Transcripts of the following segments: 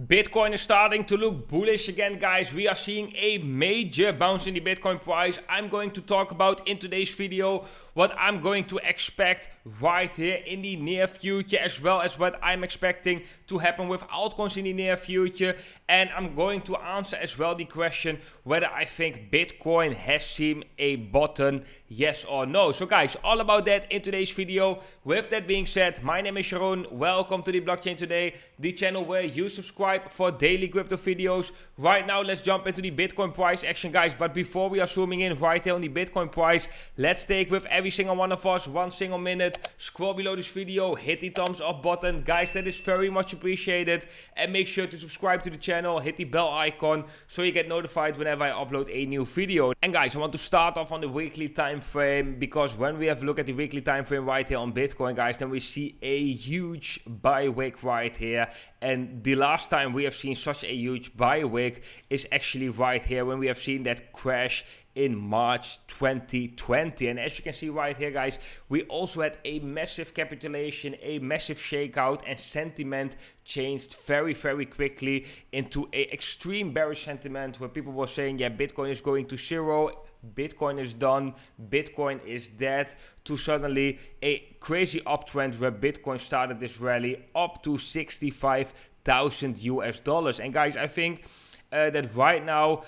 Bitcoin is starting to look bullish again, guys. We are seeing a major bounce in the Bitcoin price. I'm going to talk about in today's video what I'm going to expect right here in the near future, as well as what I'm expecting to happen with altcoins in the near future. And I'm going to answer as well the question whether I think Bitcoin has seen a bottom, yes or no. So guys, all about that in today's video. With that being said, my name is Sharon. Welcome to the Blockchain Today, the channel where you subscribe for daily crypto videos. Right now, let's jump into the Bitcoin price action, guys. But before we are zooming in right here on the Bitcoin price, let's take with every single one of us 1 single minute. Scroll below this video, hit the thumbs up button, guys. That is very much appreciated. And make sure to subscribe to the channel, hit the bell icon so you get notified whenever I upload a new video. And guys, I want to start off on the weekly time frame, because when we have a look at the weekly time frame right here on Bitcoin, guys, then we see a huge buy wick right here. And the last time we have seen such a huge buy wick is actually right here when we have seen that crash in March 2020. And as you can see right here, guys, we also had a massive capitulation, a massive shakeout, and sentiment changed very quickly into a extreme bearish sentiment where people were saying, yeah, Bitcoin is going to zero, Bitcoin is done, Bitcoin is dead, to suddenly a crazy uptrend where Bitcoin started this rally up to 65,000 US dollars. And guys, I think that right now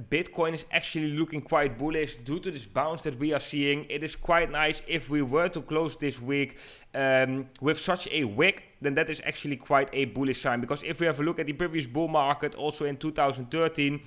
Bitcoin is actually looking quite bullish due to this bounce that we are seeing. It is quite nice if we were to close this week with such a wick, then that is actually quite a bullish sign. Because if we have a look at the previous bull market also in 2013,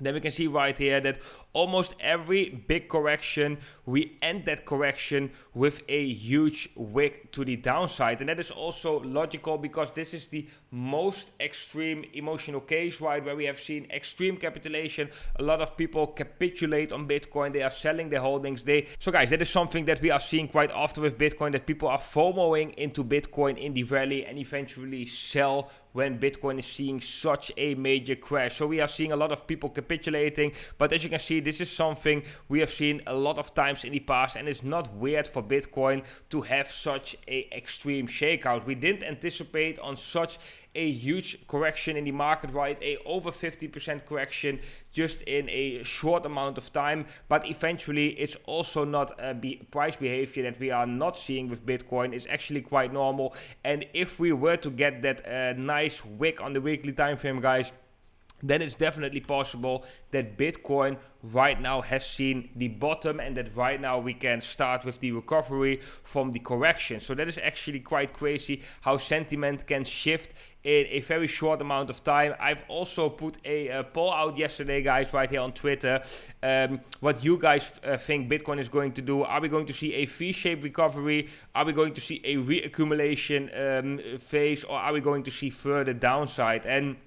then we can see right here that almost every big correction, we end that correction with a huge wick to the downside. And that is also logical because this is the most extreme emotional case, right, where we have seen extreme capitulation. A lot of people capitulate on Bitcoin. They are selling their holdings. So guys, that is something that we are seeing quite often with Bitcoin, that people are FOMOing into Bitcoin in the rally and eventually sell when Bitcoin is seeing such a major crash. So we are seeing a lot of people capitulating, but as you can see, this is something we have seen a lot of times in the past, and it's not weird for Bitcoin to have such a extreme shakeout. We didn't anticipate on such a huge correction in the market, right? A over 50% correction just in a short amount of time. But eventually, it's also not price behavior that we are not seeing with Bitcoin. It's actually quite normal. And if we were to get that nice wick on the weekly time frame, guys, then it's definitely possible that Bitcoin right now has seen the bottom, and that right now we can start with the recovery from the correction. So that is actually quite crazy how sentiment can shift in a very short amount of time. I've also put a poll out yesterday, guys, right here on Twitter, what you guys think Bitcoin is going to do. Are we going to see a V-shaped recovery? Are we going to see a reaccumulation phase, or are we going to see further downside? And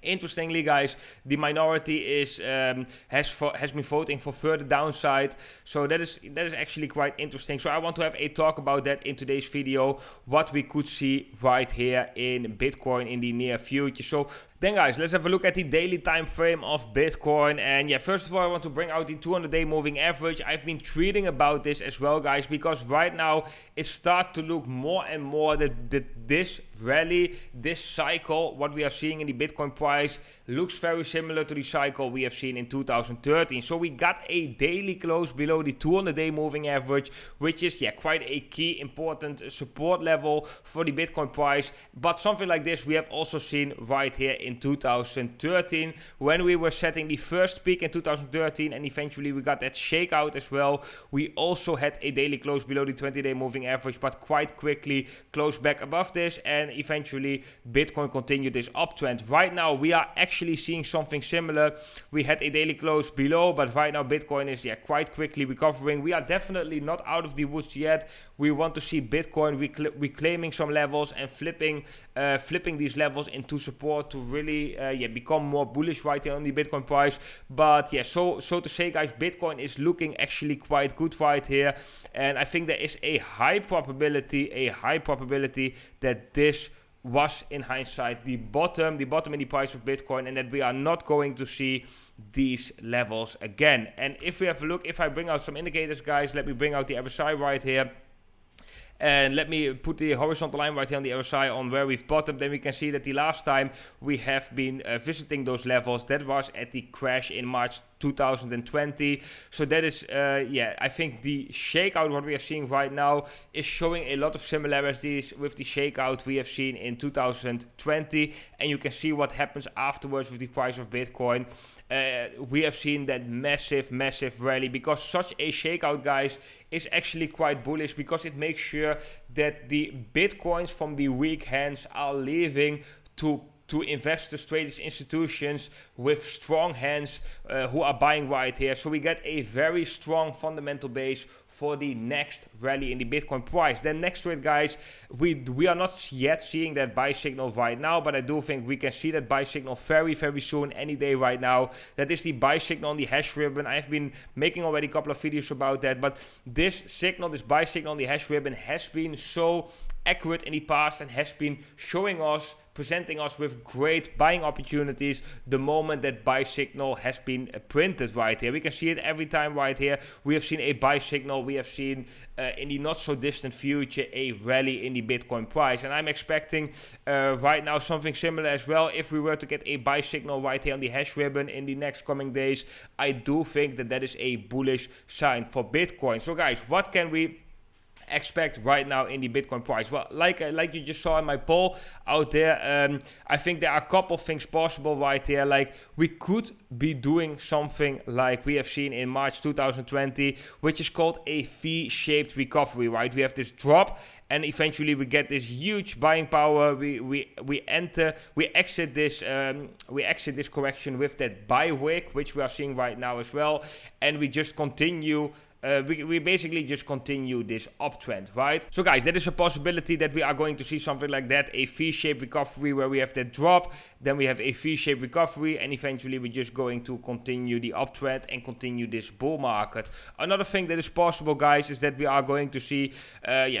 interestingly, guys, the minority has been voting for further downside. So that is actually quite interesting. So I want to have a talk about that in today's video, what we could see right here in Bitcoin in the near future. So then, guys, let's have a look at the daily time frame of Bitcoin. And yeah, first of all, I want to bring out the 200-day moving average. I've been tweeting about this as well, guys, because right now it starts to look more and more that this rally, this cycle, what we are seeing in the Bitcoin price looks very similar to the cycle we have seen in 2013. So we got a daily close below the 200-day moving average, which is quite a key important support level for the Bitcoin price. But something like this we have also seen right here in 2013 when we were setting the first peak in 2013, and eventually we got that shakeout as well. We also had a daily close below the 20-day moving average, but quite quickly closed back above this, and eventually Bitcoin continued this uptrend. Right now we are actually seeing something similar. We had a daily close below, but right now Bitcoin is quite quickly recovering. We are definitely not out of the woods yet. We want to see Bitcoin reclaiming some levels and flipping these levels into support to really become more bullish right here on the Bitcoin price. But so to say, guys, Bitcoin is looking actually quite good right here, and I think there is a high probability that this was in hindsight the bottom in the price of Bitcoin, and that we are not going to see these levels again. And if we have a look, if I bring out some indicators, guys, let me bring out the RSI right here. And let me put the horizontal line right here on the RSI on where we've bottomed. Then we can see that the last time we have been visiting those levels, that was at the crash in March 2020. So that is, I think the shakeout, what we are seeing right now, is showing a lot of similarities with the shakeout we have seen in 2020. And you can see what happens afterwards with the price of Bitcoin. We have seen that massive rally, because such a shakeout, guys, is actually quite bullish, because it makes sure that the Bitcoins from the weak hands are leaving to investors, traders, institutions with strong hands who are buying right here. So we get a very strong fundamental base for the next rally in the Bitcoin price. Then next to it, guys, we are not yet seeing that buy signal right now, but I do think we can see that buy signal very soon, any day right now. That is the buy signal on the hash ribbon. I've been making already a couple of videos about that, but this signal, this buy signal on the hash ribbon, has been so accurate in the past and has been showing us, presenting us with great buying opportunities the moment that buy signal has been printed right here. We can see it every time right here. We have seen a buy signal. We have seen in the not so distant future a rally in the Bitcoin price, and I'm expecting right now something similar as well. If we were to get a buy signal right here on the hash ribbon in the next coming days, I do think that that is a bullish sign for Bitcoin. So guys, what can we expect right now in the Bitcoin price? Well, like you just saw in my poll out there, I think there are a couple things possible right here. Like, we could be doing something like we have seen in March 2020, which is called a V-shaped recovery, right? We have this drop, and eventually we get this huge buying power. We exit this correction with that buy wick, which we are seeing right now as well, and we just continue. We basically just continue this uptrend, right? So guys, that is a possibility that we are going to see something like that, a V-shaped recovery where we have that drop, then we have a V-shaped recovery, and eventually we're just going to continue the uptrend and continue this bull market. Another thing that is possible, guys, is that we are going to see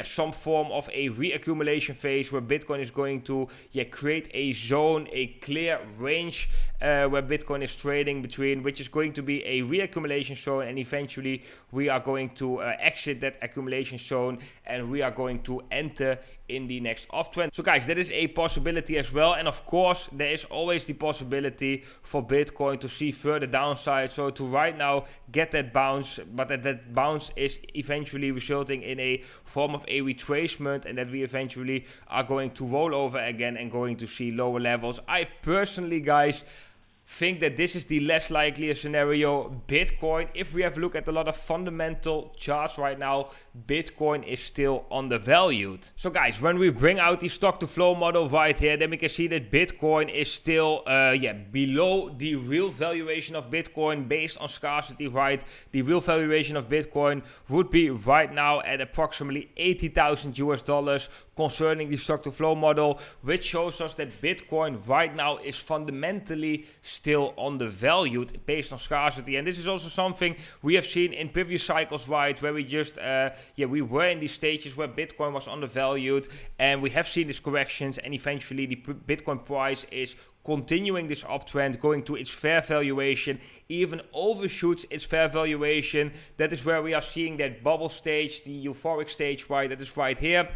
some form of a reaccumulation phase where Bitcoin is going to create a zone, a clear range where Bitcoin is trading between, which is going to be a reaccumulation zone, and eventually we are going to exit that accumulation zone, and we are going to enter in the next uptrend. So guys, that is a possibility as well. And of course, there is always the possibility for Bitcoin to see further downside, so to right now get that bounce, but that bounce is eventually resulting in a form of a retracement, and that we eventually are going to roll over again and going to see lower levels. I personally, guys, think that this is the less likely scenario. Bitcoin, if we have a look at a lot of fundamental charts right now, Bitcoin is still undervalued. So guys, when we bring out the stock to flow model right here, then we can see that Bitcoin is still below the real valuation of Bitcoin based on scarcity, right? The real valuation of Bitcoin would be right now at approximately $80,000 concerning the stock to flow model, which shows us that Bitcoin right now is fundamentally still undervalued based on scarcity. And this is also something we have seen in previous cycles, right, where we just we were in these stages where Bitcoin was undervalued, and we have seen these corrections, and eventually the Bitcoin price is continuing this uptrend, going to its fair valuation, even overshoots its fair valuation. That is where we are seeing that bubble stage, the euphoric stage, right? That is right here.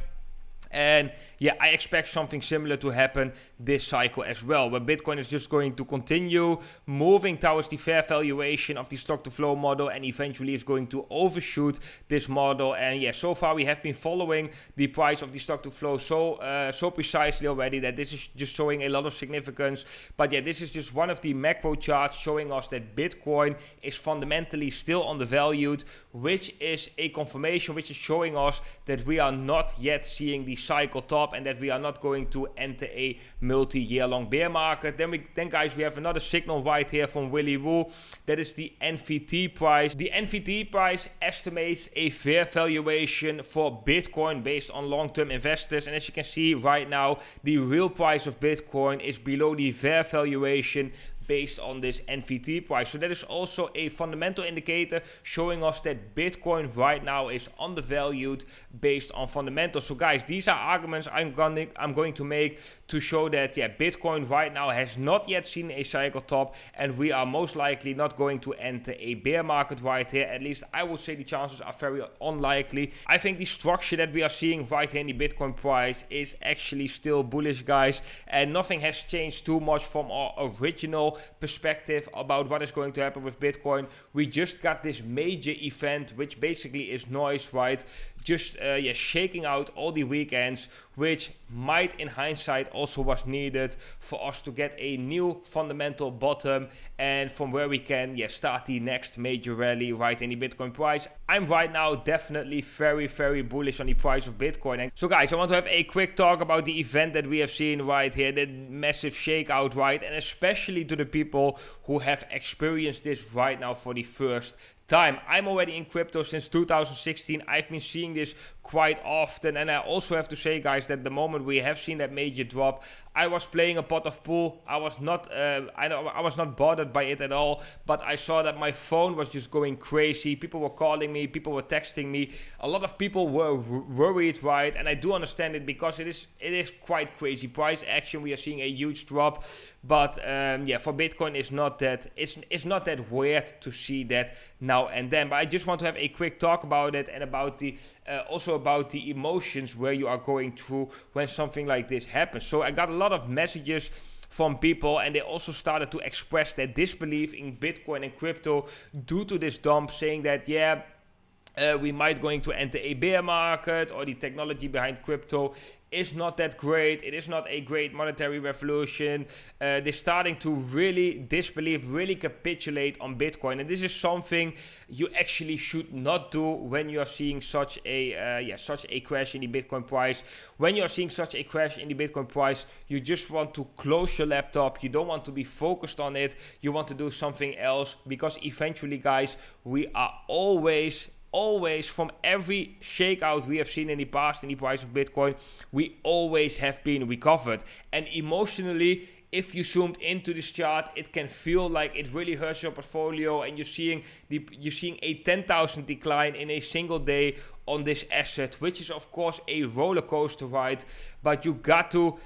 And I expect something similar to happen this cycle as well, where Bitcoin is just going to continue moving towards the fair valuation of the stock to flow model, and eventually is going to overshoot this model. And so far we have been following the price of the stock to flow so precisely already that this is just showing a lot of significance. But this is just one of the macro charts showing us that Bitcoin is fundamentally still undervalued, which is a confirmation, which is showing us that we are not yet seeing the cycle top, and that we are not going to enter a multi-year long bear market. Then guys, we have another signal right here from Willy Woo. That is the NVT price. The NVT price estimates a fair valuation for Bitcoin based on long-term investors, and as you can see right now, the real price of Bitcoin is below the fair valuation based on this NVT price. So that is also a fundamental indicator showing us that Bitcoin right now is undervalued based on fundamentals. So guys, these are arguments I'm going to make to show that Bitcoin right now has not yet seen a cycle top, and we are most likely not going to enter a bear market right here. At least I would say the chances are very unlikely. I think the structure that we are seeing right here in the Bitcoin price is actually still bullish, guys, and nothing has changed too much from our original perspective about what is going to happen with Bitcoin. We just got this major event, which basically is noise, right? Just shaking out all the weekends, which might in hindsight also was needed for us to get a new fundamental bottom, and from where we can start the next major rally right in the Bitcoin price. I'm right now definitely very bullish on the price of Bitcoin. And so guys, I want to have a quick talk about the event that we have seen right here, the massive shakeout, right? And especially to the people who have experienced this right now for the first time. I'm already in crypto since 2016. I've been seeing this quite often, and I also have to say, guys, that the moment we have seen that major drop, I was playing a pot of pool. I was not bothered by it at all, but I saw that my phone was just going crazy. People were calling me, people were texting me. A lot of people were worried, right? And I do understand it, because it is quite crazy price action. We are seeing a huge drop, but for Bitcoin, it's not that weird to see that now and then. But I just want to have a quick talk about it, and about the also about the emotions where you are going through when something like this happens. So I got a lot of messages from people, and they also started to express their disbelief in Bitcoin and crypto due to this dump, saying that we might going to enter a bear market, or the technology behind crypto is not that great. It is not a great monetary revolution. They're starting to really disbelieve, really capitulate on Bitcoin, and this is something you actually should not do when you are seeing such a crash in the Bitcoin price. When you are seeing such a crash in the Bitcoin price, you just want to close your laptop. You don't want to be focused on it. You want to do something else, because eventually, guys, we are always, from every shakeout we have seen in the past in the price of Bitcoin, we always have been recovered. And emotionally, if you zoomed into this chart, it can feel like it really hurts your portfolio, and you're seeing a 10,000 decline in a single day on this asset, which is of course a roller coaster ride. But you got to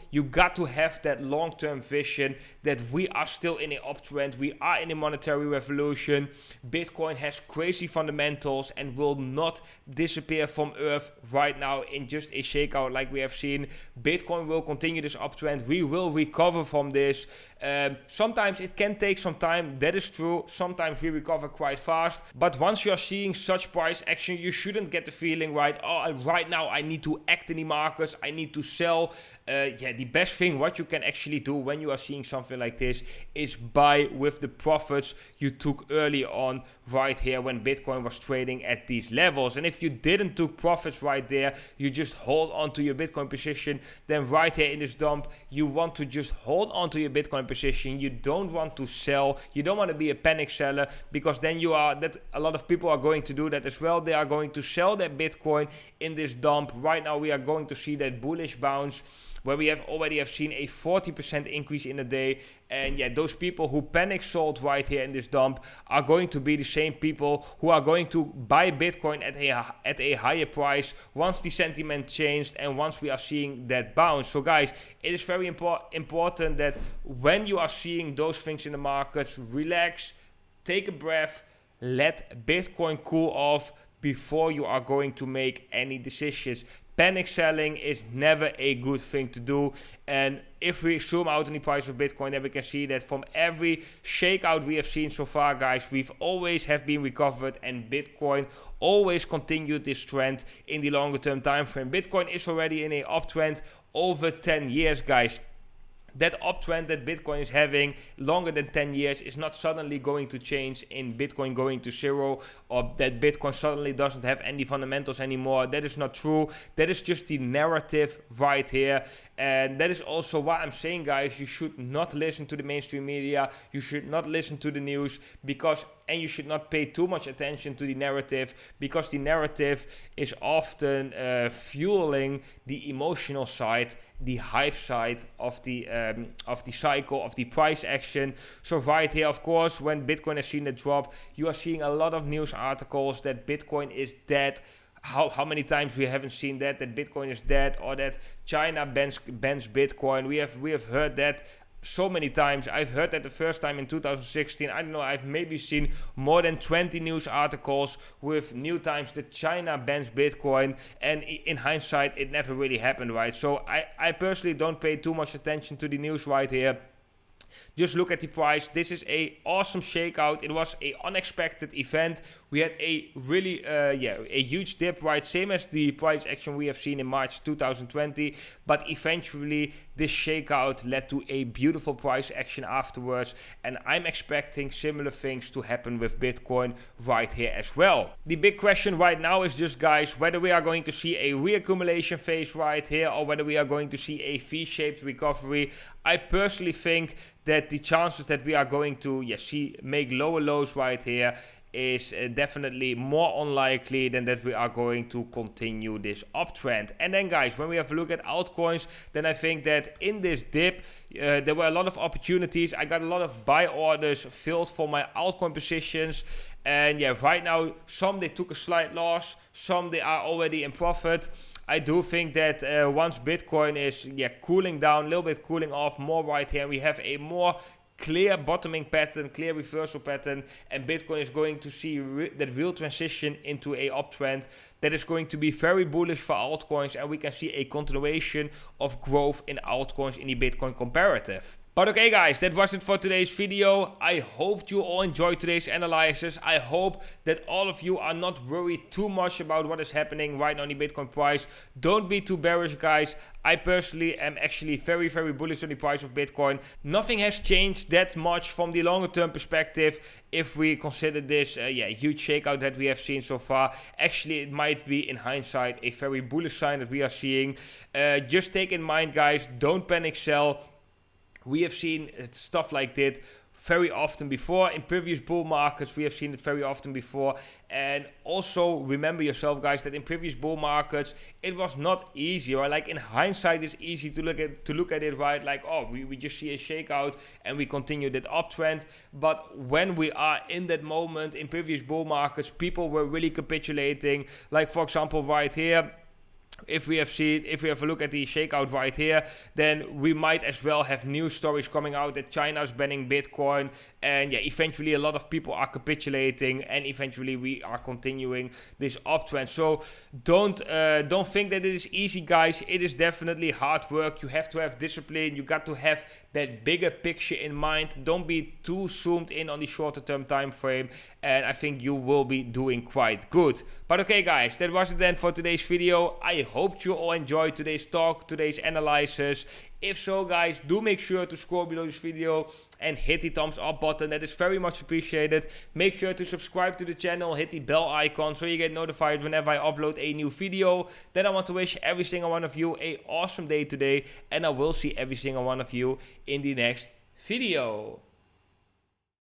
have that long-term vision that we are still in an uptrend. We are in a monetary revolution. Bitcoin has crazy fundamentals and will not disappear from earth right now in just a shakeout like we have seen. Bitcoin will continue this uptrend. We will recover from this. Sometimes it can take some time, that is true. Sometimes we recover quite fast. But once you are seeing such price action, you shouldn't get the feeling, right now I need to act in the markets, I need to sell. The best thing what you can actually do when you are seeing something like this is buy with the profits you took early on right here when Bitcoin was trading at these levels. And if you didn't took profits right there, you just hold on to your Bitcoin position, then right here in this dump, you want to just hold on to your Bitcoin position. You don't want to sell. You don't want to be a panic seller, because then a lot of people are going to do that as well. They are going to sell their Bitcoin in this dump. Right now we are going to see that bullish bounce, where we already have seen a 40% increase in a day. And those people who panic sold right here in this dump are going to be the same people who are going to buy Bitcoin at a higher price once the sentiment changed and once we are seeing that bounce. So guys, it is very important that when you are seeing those things in the markets, relax, take a breath, let Bitcoin cool off before you are going to make any decisions. Panic selling is never a good thing to do. And if we zoom out on the price of Bitcoin, then we can see that from every shakeout we have seen so far, guys, we've always have been recovered, and Bitcoin always continued this trend in the longer term time frame. Bitcoin is already in an uptrend over 10 years, guys. That uptrend that Bitcoin is having longer than 10 years is not suddenly going to change in Bitcoin going to zero, or that Bitcoin suddenly doesn't have any fundamentals anymore. That is not true. That is just the narrative right here. And that is also why I'm saying, guys, you should not listen to the mainstream media. You should not listen to the news, and you should not pay too much attention to the narrative, because the narrative is often fueling the emotional side the hype side of the cycle of the price action. So right here, of course, when Bitcoin has seen the drop, you are seeing a lot of news articles that Bitcoin is dead. How many times we haven't seen that Bitcoin is dead, or that China bans Bitcoin. We have heard that so many times. I've heard that the first time in 2016. I don't know, I've maybe seen more than 20 news articles with new times that China bans Bitcoin, and in hindsight it never really happened, right? So I personally don't pay too much attention to the news right here. Just look at the price. This is a awesome shakeout. It was a unexpected event. We had a really a huge dip, right? Same as the price action we have seen in March 2020. But eventually this shakeout led to a beautiful price action afterwards. And I'm expecting similar things to happen with Bitcoin right here as well. The big question right now is just, guys, whether we are going to see a reaccumulation phase right here, or whether we are going to see a V-shaped recovery. I personally think that the chances that we are going to make lower lows right here is definitely more unlikely than that we are going to continue this uptrend. And then, guys, when we have a look at altcoins, then I think that in this dip there were a lot of opportunities. I got a lot of buy orders filled for my altcoin positions, and right now some they took a slight loss, some they are already in profit. I do think that once Bitcoin is cooling down, a little bit cooling off more right here, we have a more clear bottoming pattern, clear reversal pattern, and Bitcoin is going to see that real transition into a uptrend that is going to be very bullish for altcoins, and we can see a continuation of growth in altcoins in the Bitcoin comparative. But okay, guys, that was it for today's video. I hope you all enjoyed today's analysis. I hope that all of you are not worried too much about what is happening right now in the Bitcoin price. Don't be too bearish, guys. I personally am actually very, very bullish on the price of Bitcoin. Nothing has changed that much from the longer term perspective if we consider this huge shakeout that we have seen so far. Actually, it might be in hindsight a very bullish sign that we are seeing. Just take in mind, guys, don't panic sell. We have seen stuff like that very often before. In previous bull markets, we have seen it very often before. And also remember yourself, guys, that in previous bull markets, it was not easy. Or like in hindsight, it's easy to look at it, right? Like, oh, we just see a shakeout and we continue that uptrend. But when we are in that moment in previous bull markets, people were really capitulating. Like, for example, right here, if we have a look at the shakeout right here, then we might as well have news stories coming out that China is banning Bitcoin, and eventually a lot of people are capitulating, and eventually we are continuing this uptrend. So don't think that it is easy, guys. It is definitely hard work. You have to have discipline. You got to have that bigger picture in mind. Don't be too zoomed in on the shorter term time frame, and I think you will be doing quite good. But okay, guys, that was it then for today's video. I hope you all enjoyed today's talk, today's analysis. If so, guys, do make sure to scroll below this video and hit the thumbs up button. That is very much appreciated. Make sure to subscribe to the channel, hit the bell icon so you get notified whenever I upload a new video. Then I want to wish every single one of you an awesome day today, and I will see every single one of you in the next video.